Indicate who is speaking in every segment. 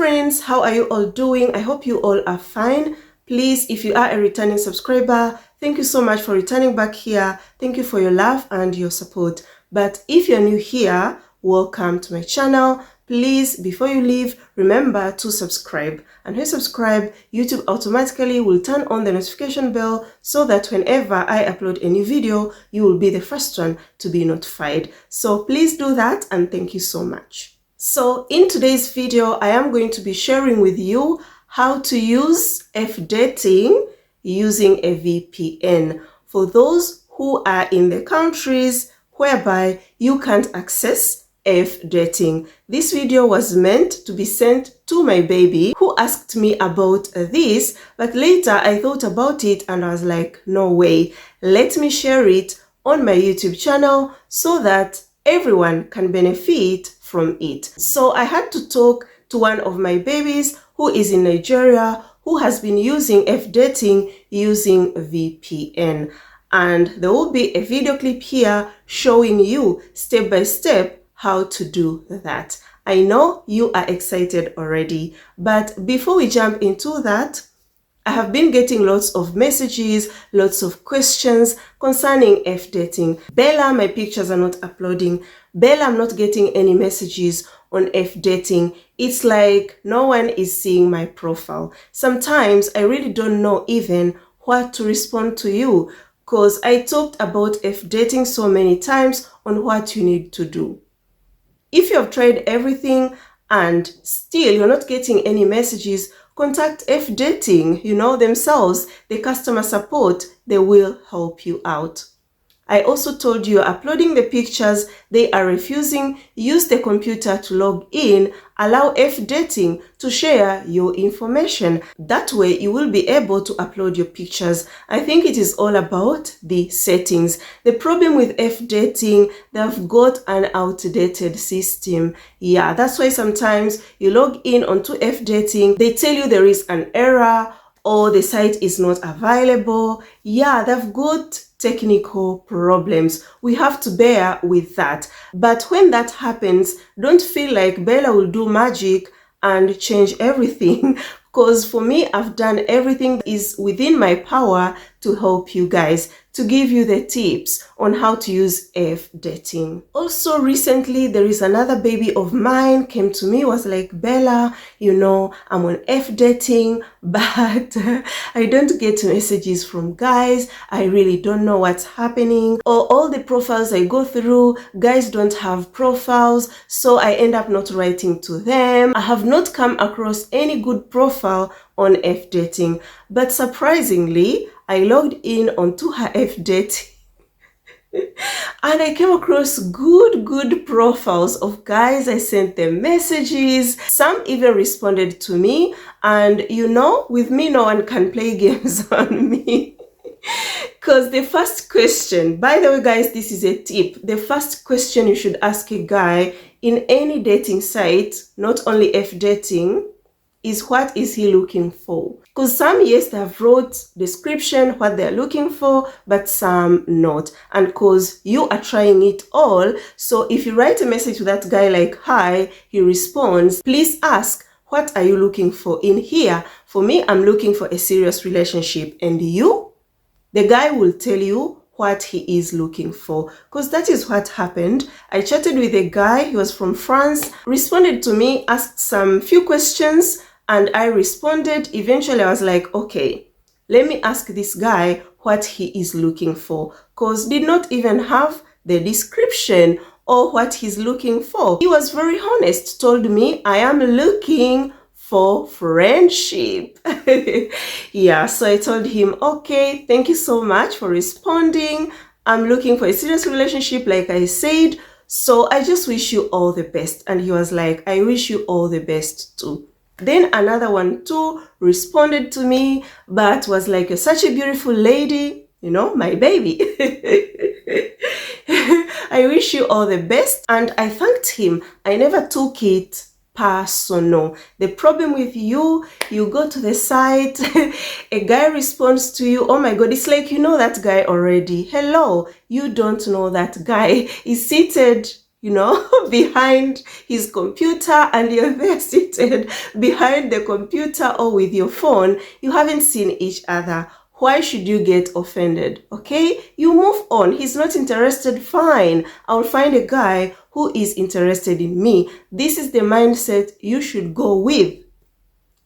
Speaker 1: friends, how are you all doing? I hope you all are fine. Please, if you are a returning subscriber, thank you so much for returning back here. Thank you for your love and your support. But if you're new here, welcome to my channel. Please, before you leave, remember to subscribe. And when you subscribe, YouTube automatically will turn on the notification bell so that whenever I upload a new video, you will be the first one to be notified. So please do that, and thank you so much. So in today's video, I am going to be sharing with you how to use fdating using a VPN for those who are in the countries whereby you can't access fdating. This video was meant to be sent to my baby who asked me about this, but later I thought about it and I was like, no way, let me share it on my YouTube channel so that everyone can benefit from it. So I had to talk to one of my babies who is in Nigeria, who has been using fdating using VPN. And there will be a video clip here showing you step by step how to do that. I know you are excited already, but before we jump into that, I have been getting lots of messages, lots of questions concerning fdating. Bella, my pictures are not uploading. Bella, I'm not getting any messages on fdating. It's like no one is seeing my profile. Sometimes I really don't know even what to respond to you because I talked about fdating so many times on what you need to do. If you have tried everything and still you're not getting any messages, contact fdating, themselves, the customer support, they will help you out. I also told you uploading the pictures, they are refusing. Use the computer to log in. Allow fdating to share your information. That way you will be able to upload your pictures. I think it is all about the settings. The problem with fdating, they've got an outdated system. Yeah, that's why sometimes you log in onto fdating, they tell you there is an error or the site is not available. Yeah, they've got technical problems. We have to bear with that. But when that happens, don't feel like Bella will do magic and change everything. Because for me, I've done everything that is within my power to help you guys, to give you the tips on how to use fdating. Also recently, there is another baby of mine came to me, was like, Bella, I'm on fdating, but I don't get messages from guys. I really don't know what's happening. Or all the profiles I go through, guys don't have profiles, so I end up not writing to them. I have not come across any good profile on fdating, but surprisingly, I logged in onto her fdating and I came across good profiles of guys. I sent them messages. Some even responded to me. And with me, no one can play games on me. Because the first question, by the way, guys, this is a tip. The first question you should ask a guy in any dating site, not only fdating, is what is he looking for? Because some, yes, they have wrote description what they're looking for, but some not. And because you are trying it all, so if you write a message to that guy like, hi, he responds, please ask, what are you looking for in here? For me, I'm looking for a serious relationship. And you? The guy will tell you what he is looking for, because that is what happened. I chatted with a guy, he was from France, responded to me, asked some few questions, and I responded. Eventually, I was like, okay, let me ask this guy what he is looking for, because did not even have the description or what he's looking for. He was very honest, told me, I am looking for friendship. Yeah, so I told him, okay, thank you so much for responding. I'm looking for a serious relationship, like I said, so I just wish you all the best. And he was like, I wish you all the best too. Then another one too responded to me, but was like, you're such a beautiful lady, my baby. I wish you all the best. And I thanked him. I never took it personal. The problem with you go to the site, a guy responds to you, oh my god, it's like you know that guy already. Hello, you don't know that guy. He's seated behind his computer, and you're there seated behind the computer or with your phone. You haven't seen each other. Why should you get offended? Okay, you move on. He's not interested. Fine, I'll find a guy who is interested in me. This is the mindset you should go with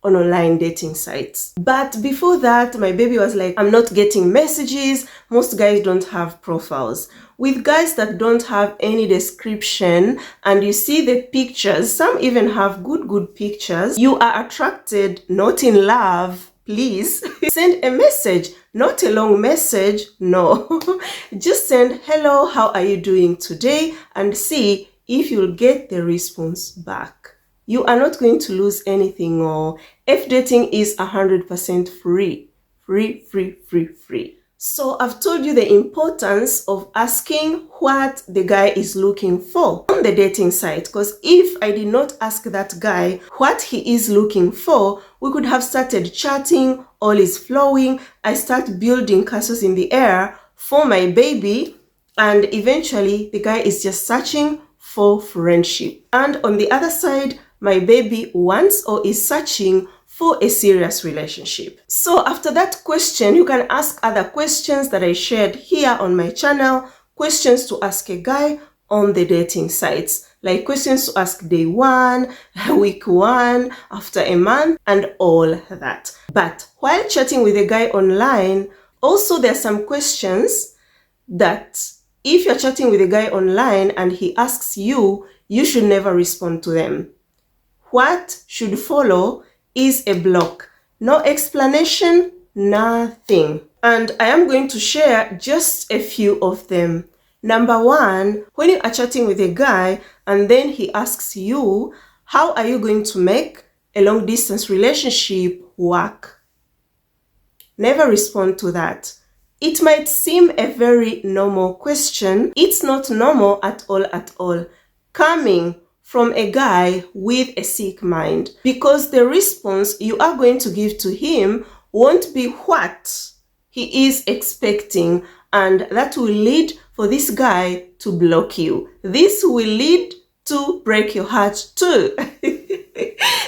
Speaker 1: on online dating sites. But before that, my baby was like, I'm not getting messages. Most guys don't have profiles. With guys that don't have any description and you see the pictures, some even have good pictures, you are attracted, not in love. Please send a message, not a long message. No, just send, hello, how are you doing today? And see if you'll get the response back. You are not going to lose anything. Or fdating is 100% free. Free. So I've told you the importance of asking what the guy is looking for on the dating site. Because if I did not ask that guy what he is looking for, we could have started chatting, all is flowing. I start building castles in the air for my baby, and eventually the guy is just searching for friendship. And on the other side, my baby wants or is searching for a serious relationship. So after that question, you can ask other questions that I shared here on my channel, questions to ask a guy on the dating sites, like questions to ask day 1, week 1, after a month, and all that. But while chatting with a guy online, also there are some questions that if you're chatting with a guy online and he asks you, you should never respond to them. What should follow is a block. No explanation, nothing. And I am going to share just a few of them. Number 1, when you are chatting with a guy and then he asks you, how are you going to make a long distance relationship work? Never respond to that. It might seem a very normal question. It's not normal at all. Coming from a guy with a sick mind, because the response you are going to give to him won't be what he is expecting, and that will lead for this guy to block you. This will lead to break your heart too.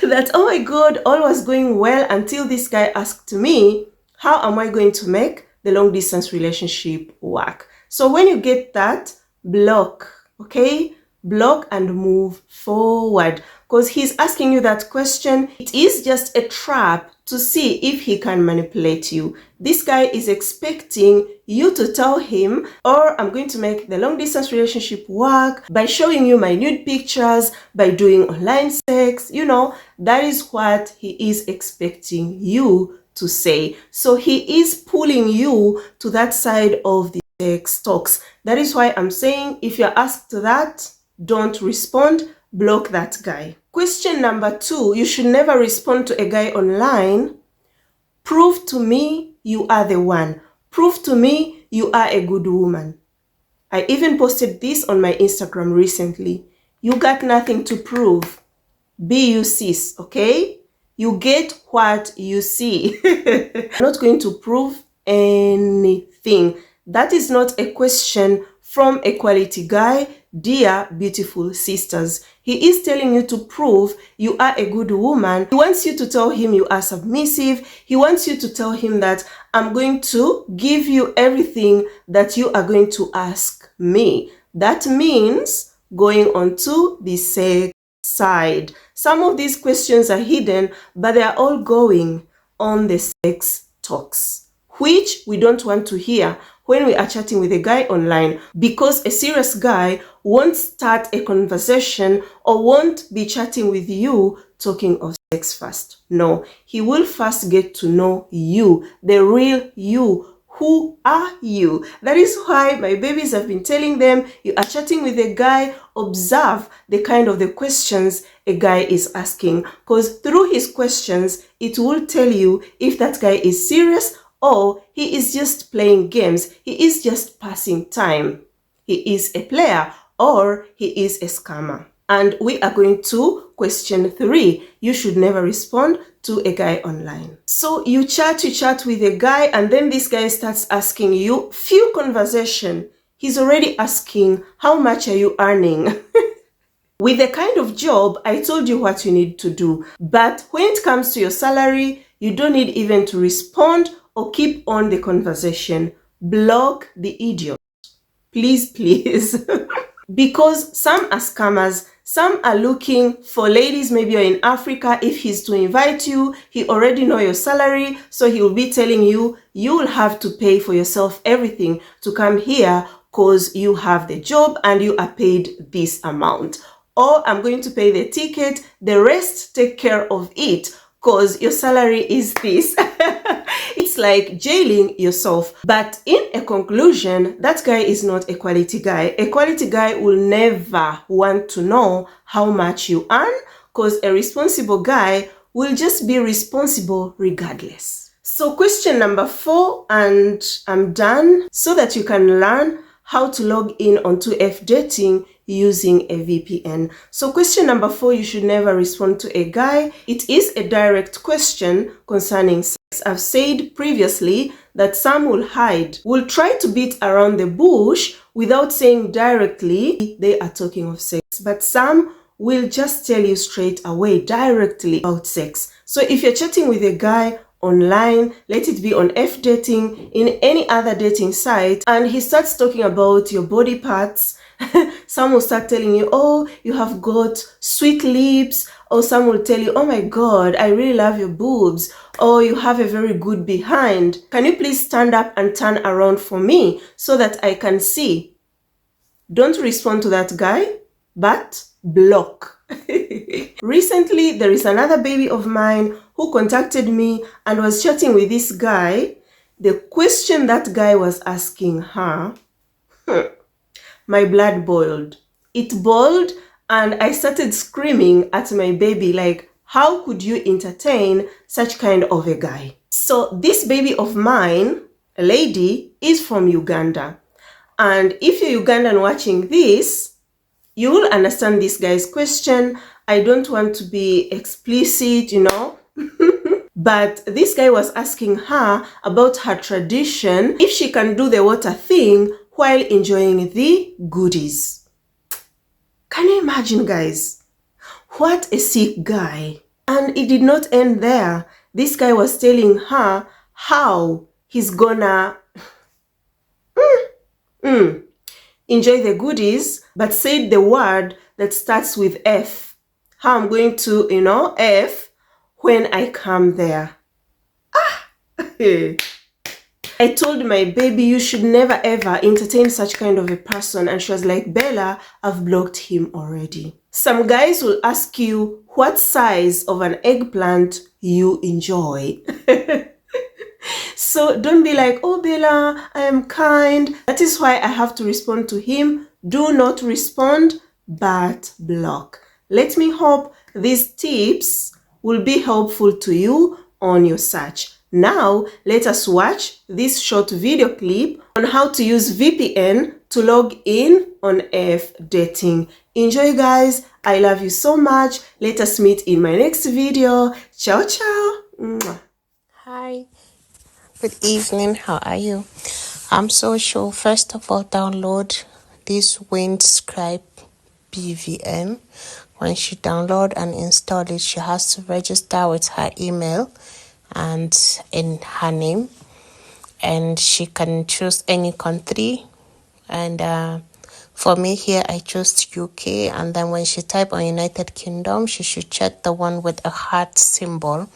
Speaker 1: That, oh my God, all was going well until this guy asked me, how am I going to make the long distance relationship work? So when you get that, block, okay? Block and move forward, because he's asking you that question. It is just a trap to see if he can manipulate you. This guy is expecting you to tell him, or I'm going to make the long distance relationship work by showing you my nude pictures, by doing online sex. That is what he is expecting you to say. So he is pulling you to that side of the sex talks. That is why I'm saying, if you're asked to that, don't respond, block that guy. Question number 2, you should never respond to a guy online. Prove to me you are the one. Prove to me you are a good woman. I even posted this on my Instagram recently. You got nothing to prove. Be you sis, okay? You get what you see. I'm not going to prove anything. That is not a question from a quality guy. Dear beautiful sisters, he is telling you to prove you are a good woman. He wants you to tell him you are submissive. He wants you to tell him that I'm going to give you everything that you are going to ask me. That means going on to the sex side. Some of these questions are hidden, but they are all going on the sex talks, which we don't want to hear when we are chatting with a guy online, because a serious guy won't start a conversation or won't be chatting with you talking of sex first. No, he will first get to know you, the real you. Who are you? That is why my babies have been telling them, you are chatting with a guy, observe the kind of the questions a guy is asking, because through his questions, it will tell you if that guy is serious or he is just playing games. He is just passing time. He is a player or he is a scammer. And we are going to question 3. You should never respond to a guy online. So you chat with a guy, and then this guy starts asking you few conversation. He's already asking, how much are you earning? With the kind of job, I told you what you need to do. But when it comes to your salary, you don't need even to respond or keep on the conversation. Block the idiot. Please, please. Because some are scammers, some are looking for ladies. Maybe you're in Africa. If he's to invite you, he already know your salary, so he will be telling you you will have to pay for yourself everything to come here because you have the job and you are paid this amount. Or I'm going to pay the ticket, the rest take care of it because your salary is this. It's like jailing yourself. But in a conclusion, that guy is not a quality guy. A quality guy will never want to know how much you earn, because a responsible guy will just be responsible regardless. So question number 4, and I'm done, so that you can learn how to log in onto fdating using a VPN. So question number 4, you should never respond to a guy. It is a direct question concerning sex. I've said previously that some will hide, will try to beat around the bush without saying directly they are talking of sex. But some will just tell you straight away directly about sex. So if you're chatting with a guy online, let it be on fdating, in any other dating site, and he starts talking about your body parts, some will start telling you, oh, you have got sweet lips, or some will tell you, oh my god, I really love your boobs, or you have a very good behind. Can you please stand up and turn around for me so that I can see? Don't respond to that guy, but block. Recently, there is another baby of mine who contacted me and was chatting with this guy. The question that guy was asking her, my blood boiled. It boiled, and I started screaming at my baby, like, how could you entertain such kind of a guy? So this baby of mine, a lady, is from Uganda. And if you're Ugandan watching this, you will understand this guy's question. I don't want to be explicit, but this guy was asking her about her tradition, if she can do the water thing while enjoying the goodies. Can you imagine, guys? What a sick guy. And it did not end there. This guy was telling her how he's gonna enjoy the goodies, but said the word that starts with F. How I'm going to, F when I come there. I told my baby, you should never ever entertain such kind of a person. And she was like, Bella, I've blocked him already. Some guys will ask you what size of an eggplant you enjoy. So don't be like, oh Bella, I am kind. That is why I have to respond to him. Do not respond, but block. Let me hope these tips will be helpful to you on your search. Now, let us watch this short video clip on how to use VPN to log in on fdating. Enjoy, guys. I love you so much. Let us meet in my next video. Ciao, ciao. Mwah.
Speaker 2: Hi, good evening. How are you? So she'll first of all download this Windscribe BVN. When she download and install it, she has to register with her email and in her name, and she can choose any country. And for me here, I chose UK. And then when she type on United Kingdom, she should check the one with a heart symbol.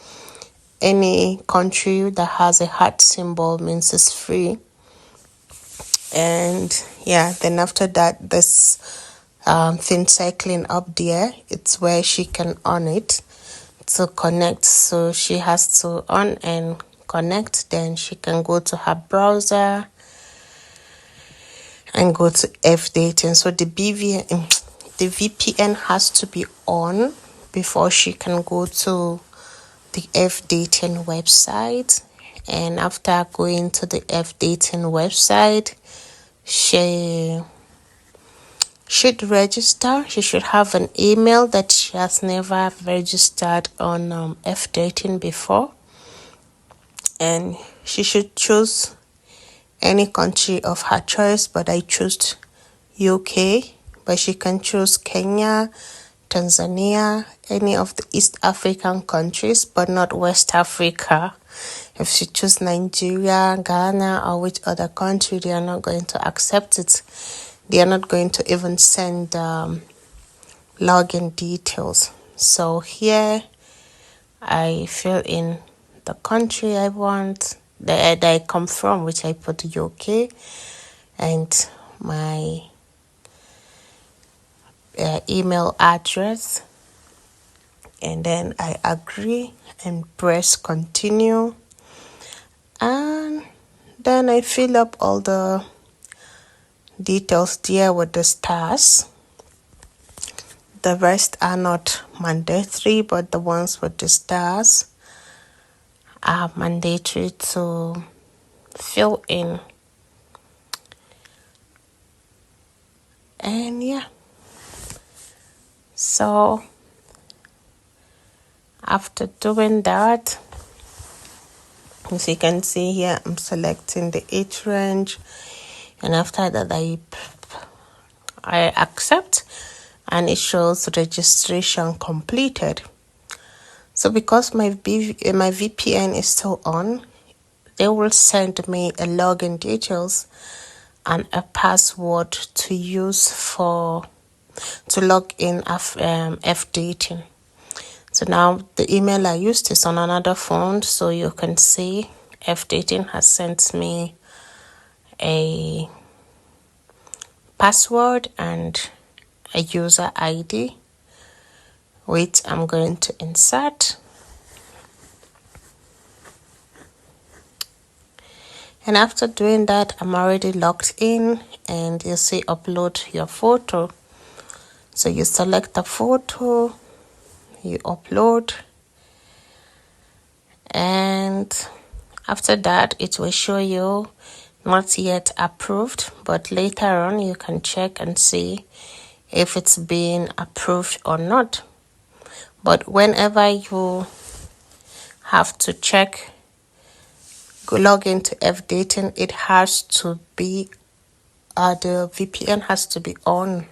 Speaker 2: Any country that has a heart symbol means it's free. And yeah, then after that, this thing cycling up there, it's where she can on it to connect. So she has to on and connect, then she can go to her browser and go to fdating. So the VPN has to be on before she can go to the fdating website. And after going to the fdating website, she should register. She should have an email that she has never registered on fdating before, and she should choose any country of her choice, but I chose UK but you can choose Kenya, Tanzania, any of the East African countries, but not West Africa. If she choose Nigeria, Ghana, or which other country, they are not going to accept it. They are not going to even send login details. So here I fill in the country I want, that I come from, which I put UK, and my email address, and then I agree and press continue, and then I fill up all the details there with the stars. The rest are not mandatory, but the ones with the stars are mandatory to fill in. And yeah, so after doing that, as you can see here, I'm selecting the age range, and after that I accept, and it shows registration completed. So because my VPN is still on, they will send me a login details and a password to use to log in fdating. So now the email I used is on another phone, so you can see fdating has sent me a password and a user ID, which I'm going to insert. And after doing that, I'm already logged in, and you see upload your photo. So you select the photo, you upload, and after that it will show you not yet approved, but later on you can check and see if it's been approved or not. But whenever you have to check, log into fdating, it has to be the VPN has to be on.